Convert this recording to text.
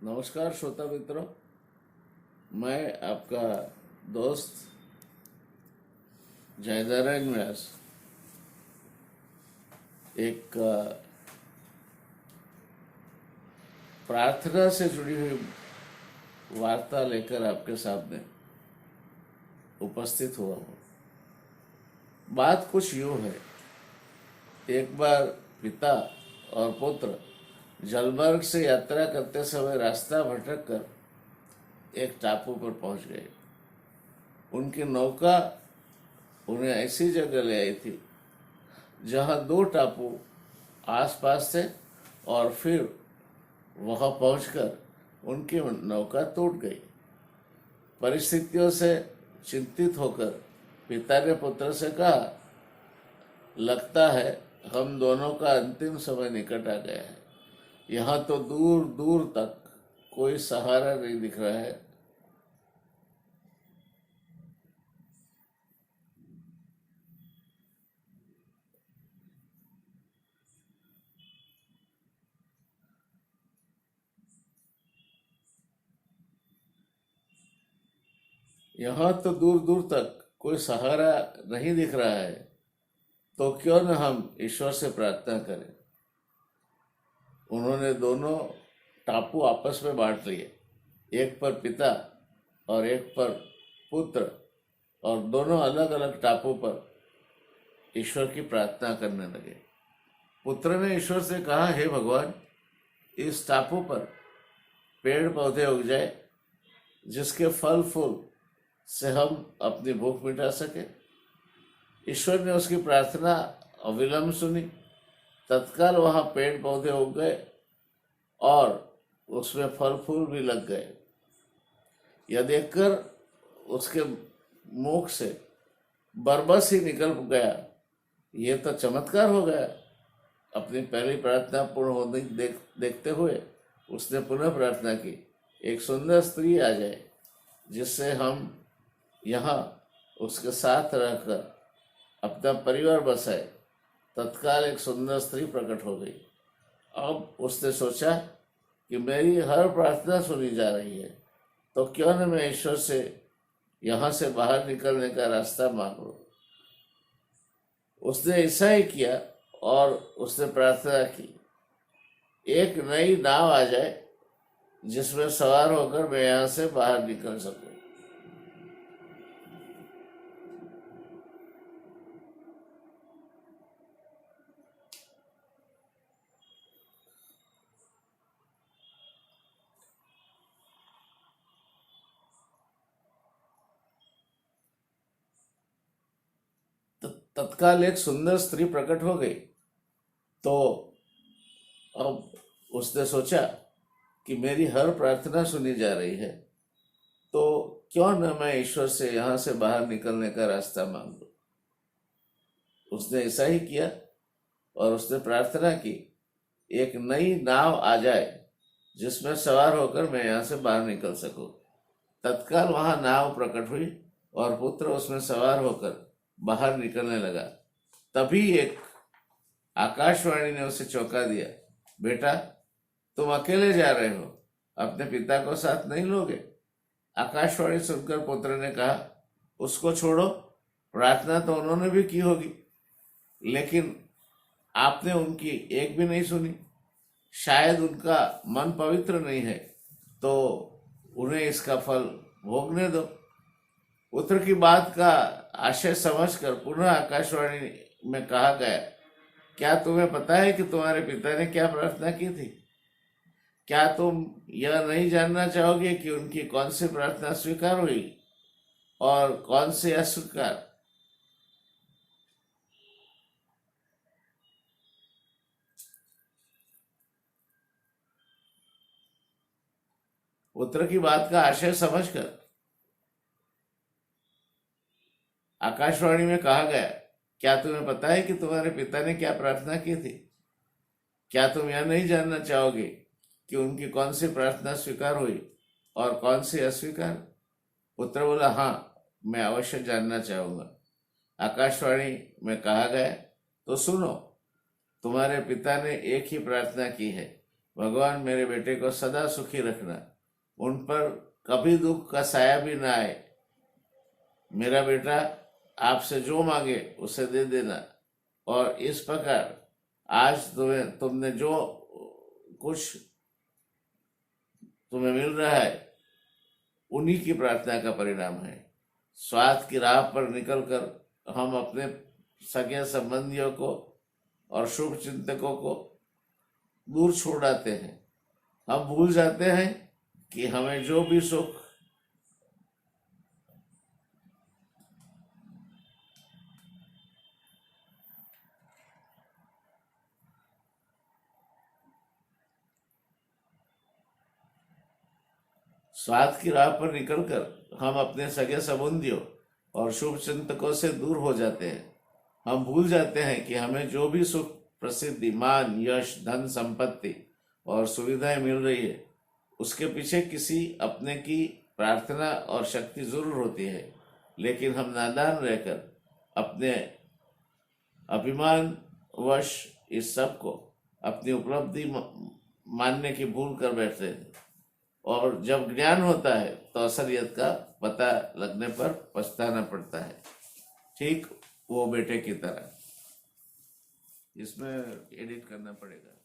नमस्कार श्रोता मित्रों, मैं आपका दोस्त जयनारायण व्यास एक प्रार्थना से जुड़ी हुई वार्ता लेकर आपके सामने उपस्थित हुआ हूँ। बात कुछ यूँ है। एक बार पिता और पुत्र जलमर्ग से यात्रा करते समय रास्ता भटक कर एक टापू पर पहुंच गए। उनकी नौका उन्हें ऐसी जगह ले आई थी जहां दो टापू आसपास थे और फिर वहां पहुंचकर उनकी नौका टूट गई। परिस्थितियों से चिंतित होकर पिता ने पुत्र से कहा, लगता है हम दोनों का अंतिम समय निकट आ गया है। यहाँ तो दूर दूर तक कोई सहारा नहीं दिख रहा है। यहाँ तो दूर दूर तक कोई सहारा नहीं दिख रहा है, तो क्यों न हम ईश्वर से प्रार्थना करें। उन्होंने दोनों टापू आपस में बांट लिए, एक पर पिता और एक पर पुत्र, और दोनों अलग अलग टापू पर ईश्वर की प्रार्थना करने लगे। पुत्र ने ईश्वर से कहा, हे भगवान, इस टापू पर पेड़ पौधे उग जाए जिसके फल फूल से हम अपनी भूख मिटा सके। ईश्वर ने उसकी प्रार्थना अविलंब सुनी। तत्काल वहां पेड़ पौधे उग गए और उसमें फल फूल भी लग गए। यह देखकर उसके मुख से बरबस ही निकल गया, ये तो चमत्कार हो गया। अपनी पहली प्रार्थना पूर्ण होने देखते हुए उसने पुनः प्रार्थना की, एक सुंदर स्त्री आ जाए जिससे हम यहाँ उसके साथ रहकर अपना परिवार बसाए। तत्काल एक सुंदर स्त्री प्रकट हो गई। अब उसने सोचा कि मेरी हर प्रार्थना सुनी जा रही है, तो क्यों न मैं ईश्वर से यहाँ से बाहर निकलने का रास्ता मांग लूं। उसने ऐसा ही किया और उसने प्रार्थना की, एक नई नाव आ जाए जिसमें सवार होकर मैं यहाँ से बाहर निकल सकूं। तत्काल एक सुंदर स्त्री प्रकट हो गई। तो अब उसने सोचा कि मेरी हर प्रार्थना सुनी जा रही है, तो क्यों न मैं ईश्वर से यहाँ से बाहर निकलने का रास्ता मांग लूं। उसने ऐसा ही किया और उसने प्रार्थना की, एक नई नाव आ जाए जिसमें सवार होकर मैं यहाँ से बाहर निकल सकूं। तत्काल वहां नाव प्रकट हुई और पुत्र उसमें सवार होकर बाहर निकलने लगा। तभी एक आकाशवाणी ने उसे चौंका दिया, बेटा, तुम अकेले जा रहे हो, अपने पिता को साथ नहीं लोगे। आकाशवाणी सुनकर पुत्र ने कहा, उसको छोड़ो, प्रार्थना तो उन्होंने भी की होगी, लेकिन आपने उनकी एक भी नहीं सुनी। शायद उनका मन पवित्र नहीं है, तो उन्हें इसका फल भोगने दो। पुत्र की बात का आशय समझकर पुनः आकाशवाणी में कहा गया, क्या तुम्हें पता है कि तुम्हारे पिता ने क्या प्रार्थना की थी? क्या तुम यह नहीं जानना चाहोगे कि उनकी कौन सी प्रार्थना स्वीकार हुई और कौन सी अस्वीकार? पुत्र की बात का आशय समझकर आकाशवाणी में कहा गया, क्या तुम्हें पता है कि तुम्हारे पिता ने क्या प्रार्थना की थी? क्या तुम यह नहीं जानना चाहोगे कि उनकी कौन सी प्रार्थना स्वीकार हुई और कौन सी अस्वीकार? पुत्र बोला, हाँ, मैं अवश्य जानना चाहूंगा। आकाशवाणी में कहा गया, तो सुनो, तुम्हारे पिता ने एक ही प्रार्थना की है, भगवान मेरे बेटे को सदा सुखी रखना, उन पर कभी दुख का साया भी ना आए। मेरा बेटा आपसे जो मांगे उसे दे देना। और इस प्रकार आज तुमने जो कुछ तुम्हें मिल रहा है उन्हीं की प्रार्थना का परिणाम है। स्वार्थ की राह पर निकलकर हम अपने सगे संबंधियों को और शुभ चिंतकों को दूर छोड़ आते हैं। हम भूल जाते हैं कि हमें जो भी सुख स्वार्थ की राह पर निकलकर हम अपने सगे संबंधियों और शुभ चिंतकों से दूर हो जाते हैं। हम भूल जाते हैं कि हमें जो भी सुख, प्रसिद्धि, मान, यश, धन, संपत्ति और सुविधाएं मिल रही है उसके पीछे किसी अपने की प्रार्थना और शक्ति जरूर होती है। लेकिन हम नादान रहकर अपने अभिमान वश इस सब को अपनी उपलब्धि मानने की भूल कर बैठते हैं। और जब ज्ञान होता है तो असलियत का पता लगने पर पछताना पड़ता है। ठीक वो बेटे की तरह। इसमें एडिट करना पड़ेगा।